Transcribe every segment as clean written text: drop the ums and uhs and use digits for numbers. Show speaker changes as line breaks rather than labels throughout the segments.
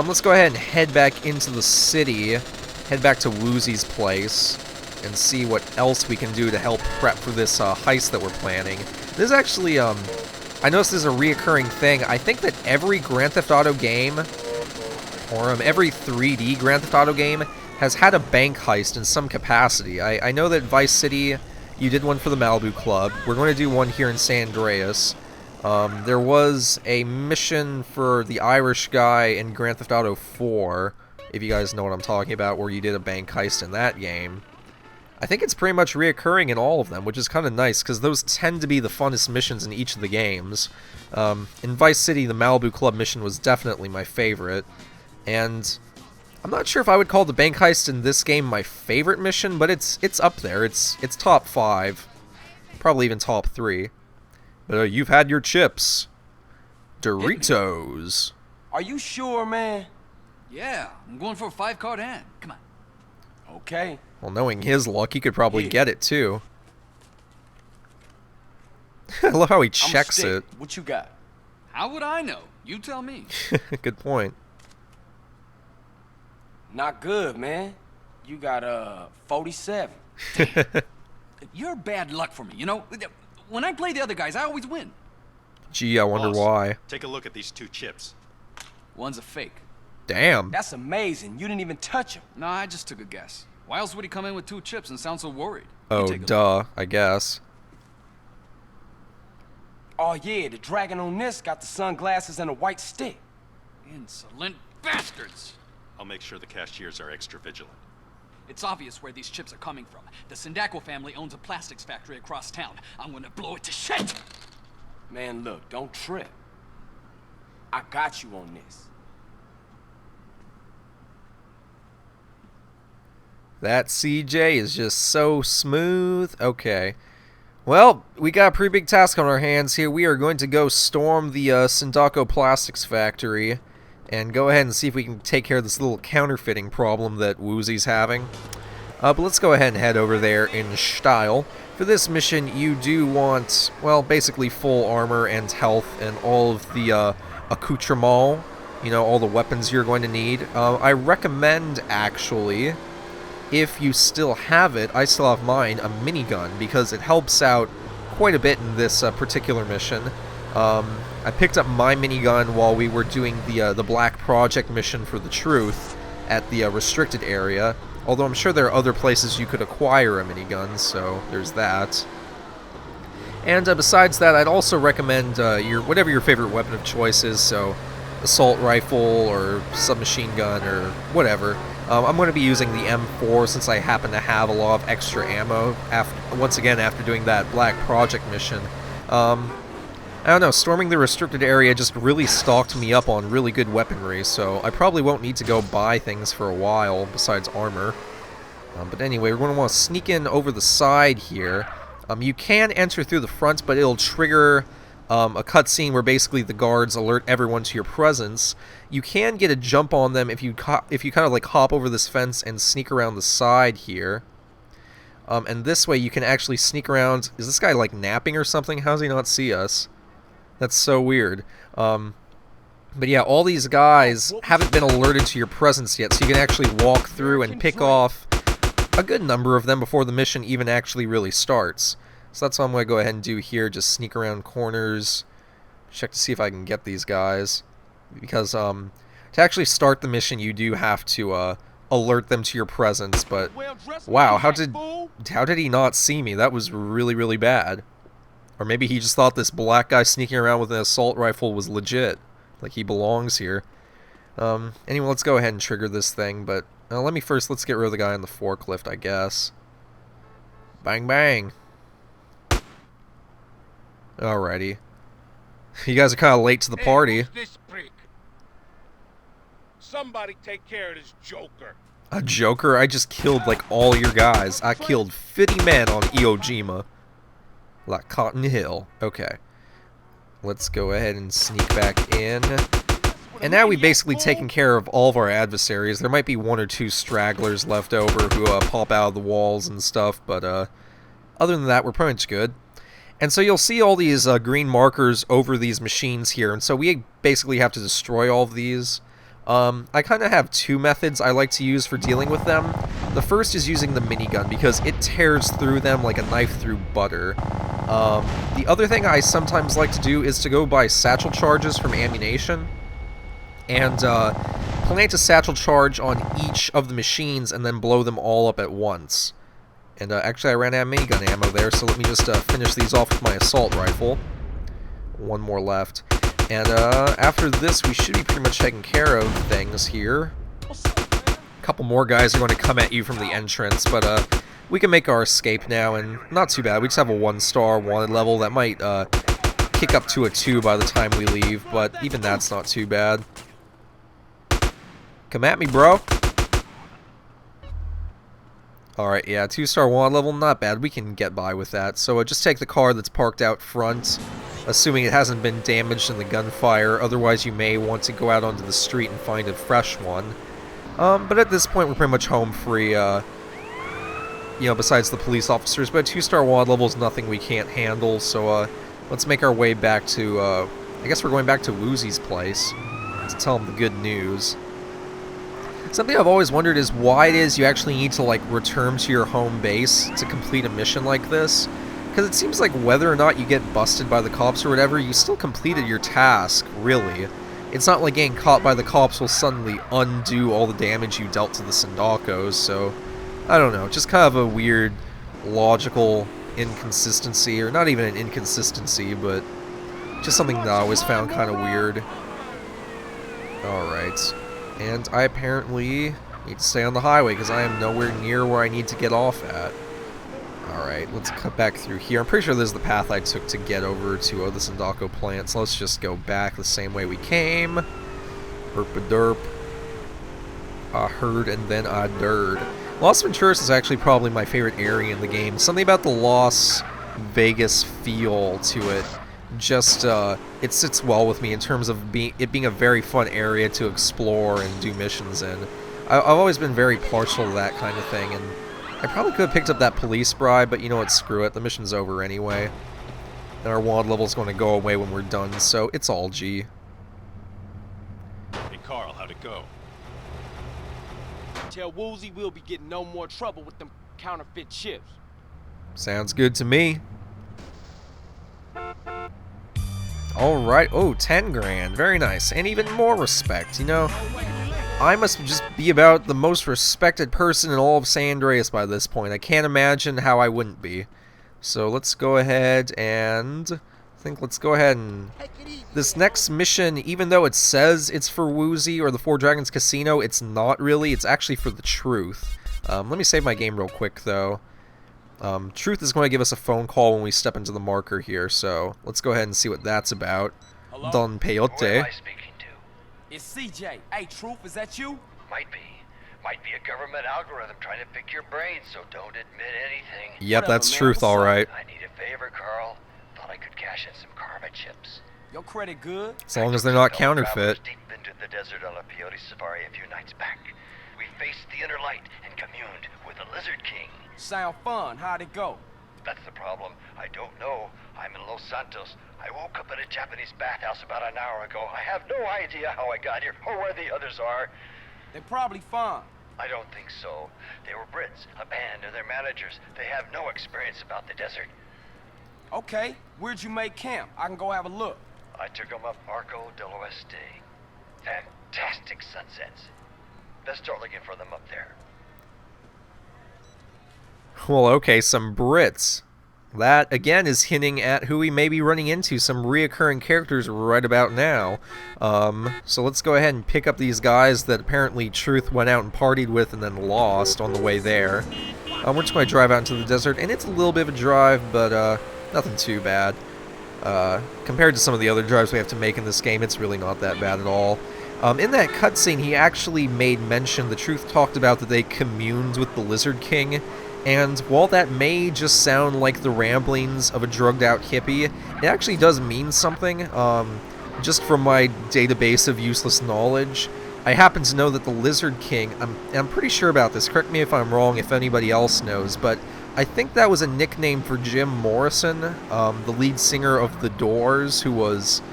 Let's go ahead and head back into the city, head back to Woozy's place, and see what else we can do to help prep for this heist that we're planning. This is actually, I noticed this is a reoccurring thing. I think that every Grand Theft Auto game, or every 3D Grand Theft Auto game, has had a bank heist in some capacity. I know that Vice City, you did one for the Malibu Club. We're going to do one here in San Andreas. There was a mission for the Irish guy in Grand Theft Auto 4, if you guys know what I'm talking about, where you did a bank heist in that game. I think it's pretty much reoccurring in all of them, which is kind of nice, because those tend to be the funnest missions in each of the games. In Vice City, the Malibu Club mission was definitely my favorite, and I'm not sure if I would call the bank heist in this game my favorite mission, but it's up there. It's top 5, probably even top 3. But you've had your chips. Doritos.
Are you sure, man?
Yeah, I'm going for a 5-card hand. Come on.
Okay.
Well, knowing his luck, he could probably get it, too. I love how he checks it.
What you got?
How would I know? You tell me.
Good point.
Not good, man. You got, 47.
You're bad luck for me, you know? When I play the other guys, I always win.
Gee, I wonder why.
Take a look at these 2 chips.
One's a fake.
Damn.
That's amazing. You didn't even touch him.
No, I just took a guess. Why else would he come in with 2 chips and sound so worried?
Oh, duh, I guess.
Oh, yeah, the dragon on this got the sunglasses and a white stick.
Insolent bastards!
I'll make sure the cashiers are extra vigilant.
It's obvious where these chips are coming from. The Sindaco family owns a plastics factory across town. I'm gonna blow it to shit!
Man, look, don't trip. I got you on this.
That CJ is just so smooth. Okay. Well, we got a pretty big task on our hands here. We are going to go storm the Sindaco Plastics Factory and go ahead and see if we can take care of this little counterfeiting problem that Woozy's having. But let's go ahead and head over there in style. For this mission, you do want, well, basically full armor and health and all of the accoutrements, you know, all the weapons you're going to need. I recommend, actually, if you still have it, I still have mine, a minigun, because it helps out quite a bit in this particular mission. I picked up my minigun while we were doing the Black Project mission for the Truth at the restricted area, although I'm sure there are other places you could acquire a minigun, so there's that. And besides that, I'd also recommend whatever your favorite weapon of choice is, so assault rifle or submachine gun or whatever. I'm going to be using the M4 since I happen to have a lot of extra ammo, once again after doing that Black Project mission. I don't know, storming the restricted area just really stocked me up on really good weaponry, so I probably won't need to go buy things for a while, besides armor. But anyway, we're going to want to sneak in over the side here. You can enter through the front, but it'll trigger a cutscene where basically the guards alert everyone to your presence. You can get a jump on them if you kind of like hop over this fence and sneak around the side here. And this way you can actually sneak around. Is this guy like napping or something? How does he not see us? That's so weird. But yeah, all these guys haven't been alerted to your presence yet, so you can actually walk through and pick off a good number of them before the mission even actually really starts. So that's what I'm going to go ahead and do here, just sneak around corners, check to see if I can get these guys. Because to actually start the mission, you do have to alert them to your presence, but wow, how did he not see me? That was really, really bad. Or maybe he just thought this black guy sneaking around with an assault rifle was legit. Like he belongs here. Anyway, let's go ahead and trigger this thing, but let's get rid of the guy on the forklift, I guess. Bang, bang. Alrighty. You guys are kind of late to the party.
Hey, this prick? Somebody take care of this joker.
A joker? I just killed like all your guys. I killed 50 men on Iwo Jima. Like Cotton Hill. Okay. Let's go ahead and sneak back in. And now we've basically taken care of all of our adversaries. There might be one or two stragglers left over who pop out of the walls and stuff, but other than that, we're pretty much good. And so you'll see all these green markers over these machines here, and so we basically have to destroy all of these. I kind of have two methods I like to use for dealing with them. The first is using the minigun, because it tears through them like a knife through butter. The other thing I sometimes like to do is to go buy satchel charges from ammunition, and plant a satchel charge on each of the machines and then blow them all up at once. And actually I ran out of minigun ammo there, so let me just finish these off with my assault rifle. One more left. And after this, we should be pretty much taking care of things here. A couple more guys are going to come at you from the entrance, but we can make our escape now, and not too bad. We just have a 1-star wanted level that might kick up to a 2 by the time we leave, but even that's not too bad. Come at me, bro. Alright, yeah, 2-star wanted level, not bad. We can get by with that. So just take the car that's parked out front, assuming it hasn't been damaged in the gunfire. Otherwise, you may want to go out onto the street and find a fresh one. But at this point, we're pretty much home free, you know, besides the police officers. But 2-star wanted level is nothing we can't handle, so let's make our way back to, I guess we're going back to Woozy's place to tell him the good news. Something I've always wondered is why it is you actually need to, like, return to your home base to complete a mission like this. Because it seems like whether or not you get busted by the cops or whatever, you still completed your task, really. It's not like getting caught by the cops will suddenly undo all the damage you dealt to the Sindacos, so I don't know, just kind of a weird logical inconsistency, or not even an inconsistency, but just something that I always found kind of weird. Alright. And I apparently need to stay on the highway because I am nowhere near where I need to get off at. Alright, let's cut back through here. I'm pretty sure this is the path I took to get over to the Sindaco plant, so let's just go back the same way we came. Herp-a-derp. I heard and then I dirred. Las Venturas is actually probably my favorite area in the game. Something about the Las Vegas feel to it. Just, it sits well with me in terms of it being a very fun area to explore and do missions in. I've always been very partial to that kind of thing, and I probably could have picked up that police bribe, but you know what, screw it, the mission's over anyway. And our wanted level's going to go away when we're done, so it's all G.
Hey, Carl, how'd it go?
Tell Woozy we'll be getting no more trouble with them counterfeit chips.
Sounds good to me. Alright, oh, 10 grand, very nice, and even more respect, you know. I must just be about the most respected person in all of San Andreas by this point. I can't imagine how I wouldn't be. So let's go ahead and... This next mission, even though it says it's for Woozy or the Four Dragons Casino, it's not really. It's actually for the Truth. Let me save my game real quick, though. Truth is going to give us a phone call when we step into the marker here, so let's go ahead and see what that's about.
Hello?
Don Peyote.
Who am I speaking to?
It's CJ. Hey, Truth, is that you?
Might be. Might be a government algorithm trying to pick your brain, so don't admit anything.
Yep,
Whatever,
that's
man.
Truth,
What's up?
alright.
I need a favor, Carl. Thought I could cash in some karma chips.
Your credit good?
As long as they're not
Fellow
counterfeit.
travelers deep into the desert on a peyote safari a few nights back. We faced the inner light and communed with the Lizard King.
Sound fun. How'd it go?
That's the problem. I don't know. I'm in Los Santos. I woke up in a Japanese bathhouse about an hour ago. I have no idea how I got here or where the others are.
They're probably fine.
I don't think so. They were Brits, a band, and their managers. They have no experience about the desert.
Okay, where'd you make camp? I can go have a look.
I took them up Arco del Oeste. Fantastic sunsets. Let's start looking for them up there.
Well, okay, some Brits. That, again, is hinting at who we may be running into, some reoccurring characters right about now. So let's go ahead and pick up these guys that apparently Truth went out and partied with and then lost on the way there. We're just going to drive out into the desert, and it's a little bit of a drive, but nothing too bad. Compared to some of the other drives we have to make in this game, it's really not that bad at all. In that cutscene, he actually made mention, the Truth talked about that they communed with the Lizard King, and while that may just sound like the ramblings of a drugged-out hippie, it actually does mean something. Just from my database of useless knowledge, I happen to know that the Lizard King, I'm pretty sure about this, correct me if I'm wrong if anybody else knows, but I think that was a nickname for Jim Morrison, the lead singer of The Doors, who was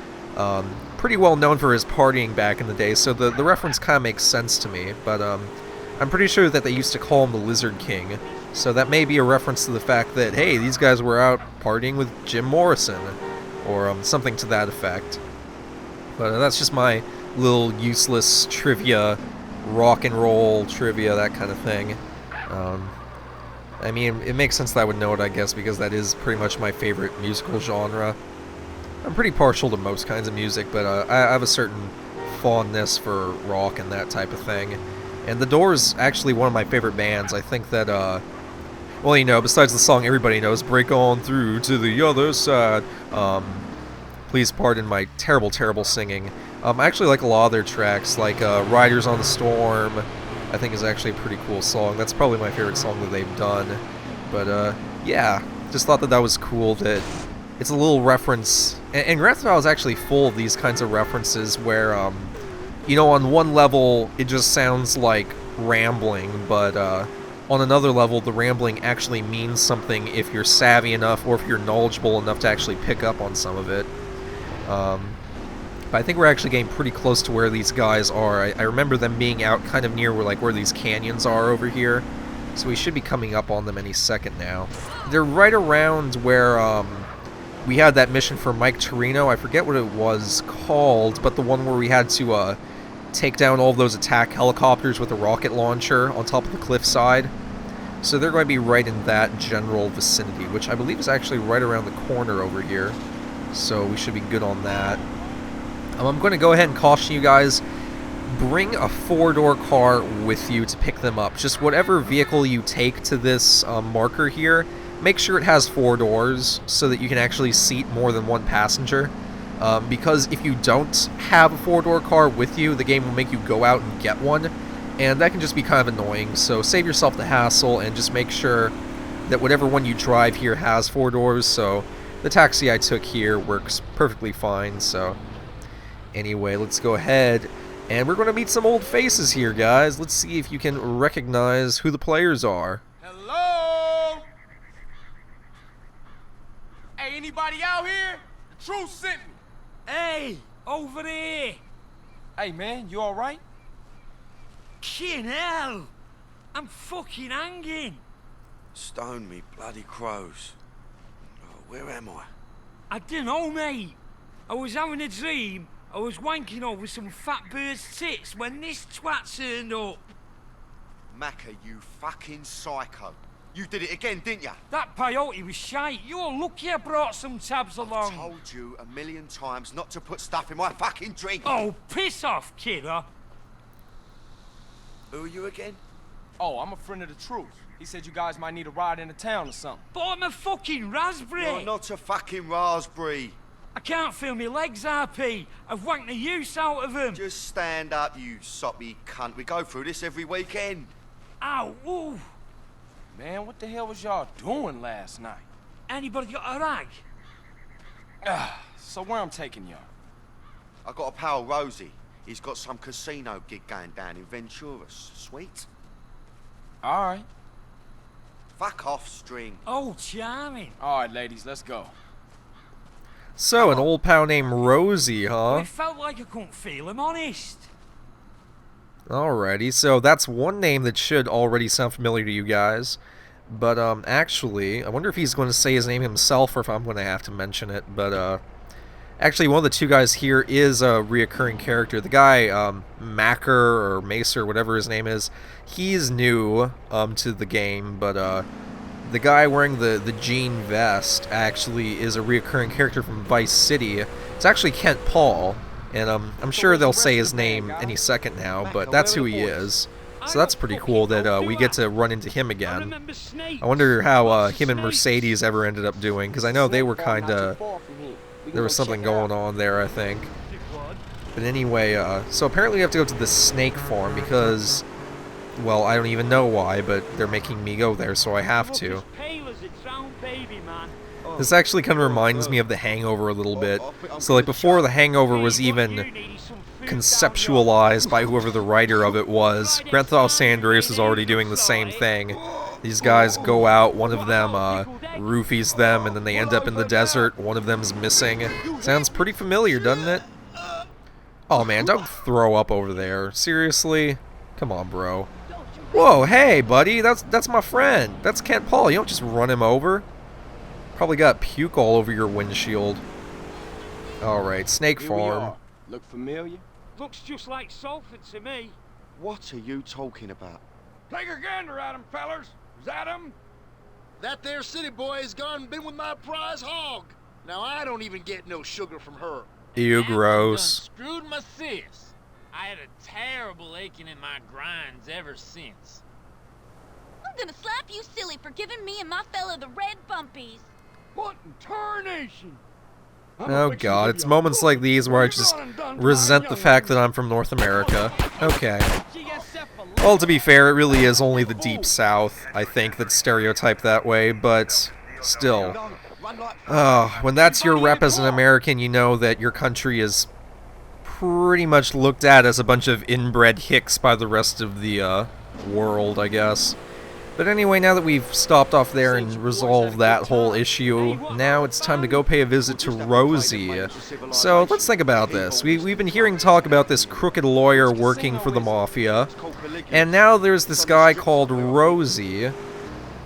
pretty well known for his partying back in the day, so the reference kind of makes sense to me, but I'm pretty sure that they used to call him the Lizard King, so that may be a reference to the fact that, hey, these guys were out partying with Jim Morrison, or something to that effect. But that's just my little useless trivia, rock and roll trivia, that kind of thing. I mean, it makes sense that I would know it, I guess, because that is pretty much my favorite musical genre. I'm pretty partial to most kinds of music, but I have a certain fondness for rock and that type of thing. And The Doors actually one of my favorite bands. I think that, well, you know, besides the song everybody knows, Break On Through to the Other Side, please pardon my terrible, terrible singing. I actually like a lot of their tracks, like Riders on the Storm, I think is actually a pretty cool song. That's probably my favorite song that they've done. But, yeah, just thought that that was cool that it's a little reference. And Grand Theft Auto is actually full of these kinds of references where, you know, on one level it just sounds like rambling, but on another level the rambling actually means something if you're savvy enough or if you're knowledgeable enough to actually pick up on some of it. But I think we're actually getting pretty close to where these guys are. I remember them being out kind of near where these canyons are over here, so we should be coming up on them any second now. They're right around where we had that mission for Mike Torino. I forget what it was called, but the one where we had to take down all of those attack helicopters with a rocket launcher on top of the cliffside. So they're going to be right in that general vicinity, which I believe is actually right around the corner over here. So we should be good on that. I'm going to go ahead and caution you guys, bring a four-door car with you to pick them up. Just whatever vehicle you take to this marker here, make sure it has 4 doors so that you can actually seat more than one passenger. Because if you don't have a 4-door car with you, the game will make you go out and get one, and that can just be kind of annoying. So save yourself the hassle and just make sure that whatever one you drive here has 4 doors. So the taxi I took here works perfectly fine. So anyway, let's go ahead, and we're going to meet some old faces here, guys. Let's see if you can recognize who the players are.
Hello? Hey, anybody out here? The truth sent me.
Hey, over here!
Hey, man, you all right?
Kin hell! I'm fucking hanging!
Stone me bloody crows. Oh, where am I?
I dunno, mate. I was having a dream. I was wanking over some fat bird's tits when this twat turned up.
Macca, you fucking psycho. You did it again, didn't ya?
That peyote was shite. You're lucky I brought some tabs along.
I told you a million times not to put stuff in my fucking drink.
Oh, piss off, kidder.
Who are you again?
Oh, I'm a friend of the truth. He said you guys might need a ride into town or something.
But I'm a fucking raspberry.
You're not a fucking raspberry.
I can't feel my legs, RP. I've wanked the use out of them.
Just stand up, you soppy cunt. We go through this every weekend.
Ow, ooh.
Man, what the hell was y'all doing last night?
Anybody got a rag?
So where I'm taking y'all?
I got a pal, Rosie. He's got some casino gig going down in Ventura. Sweet?
All right.
Fuck off, String.
Oh, charming.
All right, ladies, let's go.
So, an old pal named Rosie, huh?
It felt like I couldn't feel him, honest.
Alrighty, so that's one name that should already sound familiar to you guys. But, actually, I wonder if he's going to say his name himself or if I'm going to have to mention it. But, actually, one of the two guys here is a reoccurring character. The guy, Macker or Macer, whatever his name is, he's new to the game, but the guy wearing the jean vest actually is a reoccurring character from Vice City. It's actually Kent Paul, and I'm sure they'll say his name any second now, but that's who he is. So that's pretty cool that we get to run into him again. I wonder how him and Mercedes ever ended up doing, because I know they were kind of... There was something going on there, I think. But anyway, so apparently we have to go to the snake farm because, well, I don't even know why, but they're making me go there, so I have to. This actually kind of reminds me of The Hangover a little bit. So, like, before The Hangover was even conceptualized by whoever the writer of it was, Grand Theft Auto San Andreas is already doing the same thing. These guys go out, one of them roofies them, and then they end up in the desert, one of them's missing. Sounds pretty familiar, doesn't it? Oh man, don't throw up over there. Seriously? Come on, bro. Whoa, hey, buddy, that's my friend. That's Kent Paul. You don't just run him over. Probably got puke all over your windshield. Alright, Snake
Here we
Farm.
are. Look familiar?
Looks just like Salford to me.
What are you talking about?
Take a gander at him, fellers. Is that him?
That there city boy has gone and been with my prize hog. Now I don't even get no sugar from her.
Ew,
That
gross.
done screwed my sis. I had a terrible aching in my grinds ever since.
I'm gonna slap you silly for giving me and my fella the red bumpies.
What in tarnation?
Oh god, it's moments like these where I just resent the fact that I'm from North America. Okay. Well, to be fair, it really is only the Deep South, I think, that's stereotyped that way, but still. When that's your rep as an American, you know that your country is pretty much looked at as a bunch of inbred hicks by the rest of the world, I guess. But anyway, now that we've stopped off there and resolved that whole issue, now it's time to go pay a visit to Rosie. So let's think about this. We've been hearing talk about this crooked lawyer working for the Mafia, and now there's this guy called Rosie.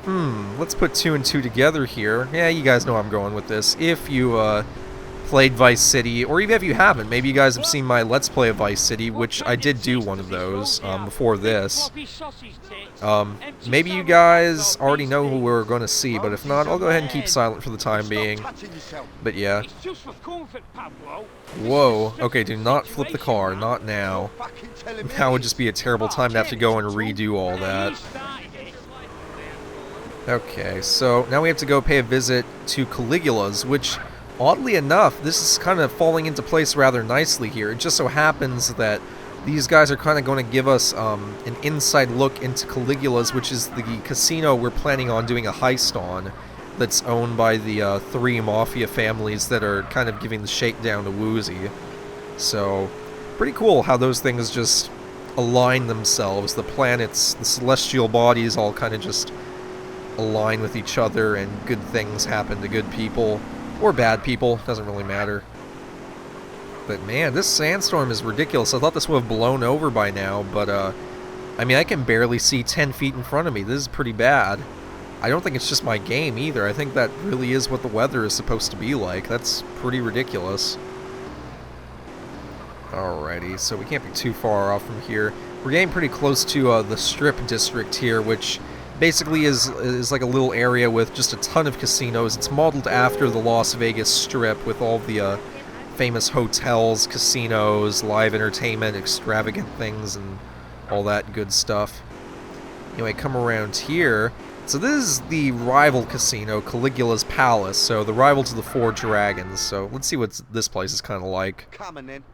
Let's put 2 and 2 together here. Yeah, you guys know I'm going with this. If you played Vice City, or even if you haven't, maybe you guys have seen my Let's Play of Vice City, which I did do one of those before this. Maybe you guys already know who we're going to see, but if not, I'll go ahead and keep silent for the time being. But yeah. Whoa. Okay, do not flip the car. Not now. That would just be a terrible time to have to go and redo all that. Okay, so now we have to go pay a visit to Caligula's, which, oddly enough, this is kind of falling into place rather nicely here. It just so happens that these guys are kind of going to give us an inside look into Caligula's, which is the casino we're planning on doing a heist on, that's owned by the 3 mafia families that are kind of giving the shakedown to Woozy. So, pretty cool how those things just align themselves. The planets, the celestial bodies all kind of just align with each other, and good things happen to good people. Or bad people, doesn't really matter. But man, this sandstorm is ridiculous. I thought this would have blown over by now, but I mean, I can barely see 10 feet in front of me. This is pretty bad. I don't think it's just my game either. I think that really is what the weather is supposed to be like. That's pretty ridiculous. Alrighty, so we can't be too far off from here. We're getting pretty close to the Strip District here, which basically is like a little area with just a ton of casinos. It's modeled after the Las Vegas Strip with all the famous hotels, casinos, live entertainment, extravagant things, and all that good stuff. Anyway, come around here. So this is the rival casino, Caligula's Palace, so the rival to the 4 Dragons. So let's see what this place is kind of like.
Come on then.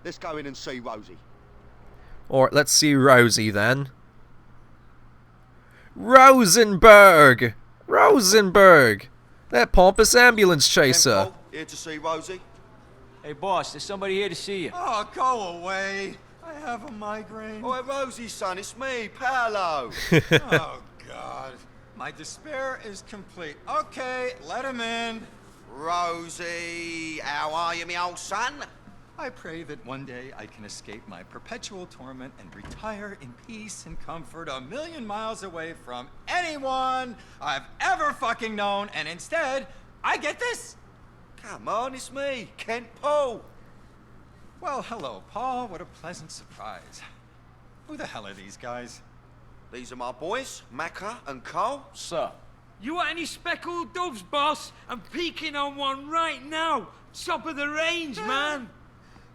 Let's go in and see Rosie.
Alright, let's see Rosie then. Rosenberg! Rosenberg! That pompous ambulance chaser.
Paul, here to see Rosie.
Hey, boss, there's somebody here to see you.
Oh, go away. I have a migraine. Oh, Rosie, son, it's me, Paolo.
Oh, God. My despair is complete. Okay, let him in.
Rosie, how are you, me old son?
I pray that one day I can escape my perpetual torment and retire in peace and comfort 1,000,000 miles away from anyone I've ever fucking known, and instead, I get this.
Come on, it's me, Kent Paul.
Well, hello, Paul. What a pleasant surprise. Who the hell are these guys?
These are my boys, Macca and Cole.
Sup?
You want any speckled doves, boss? I'm peeking on one right now. Top of the range, man.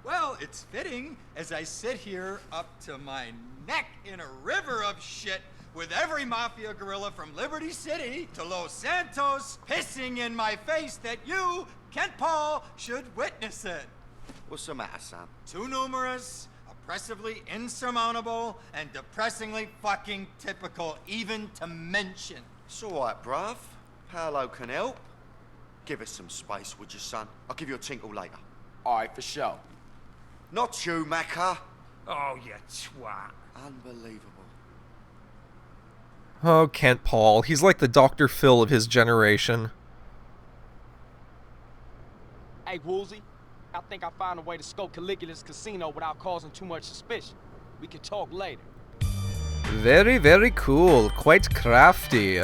Well, it's fitting as I sit here up to my neck in a river of shit with every mafia gorilla from Liberty City to Los Santos pissing in my face that you, Kent Paul, should witness it.
What's the matter, son?
Too numerous, oppressively insurmountable, and depressingly fucking typical even to mention.
It's all right, bruv. Paolo can help. Give us some space, would you, son? I'll give you a tinkle later.
All right, for sure.
Not you, Macca.
Oh, you twat.
Unbelievable.
Oh, Kent Paul. He's like the Dr. Phil of his generation.
Hey, Woolsey. I think I found a way to scope Caligula's casino without causing too much suspicion. We can talk later.
Very, very cool. Quite crafty.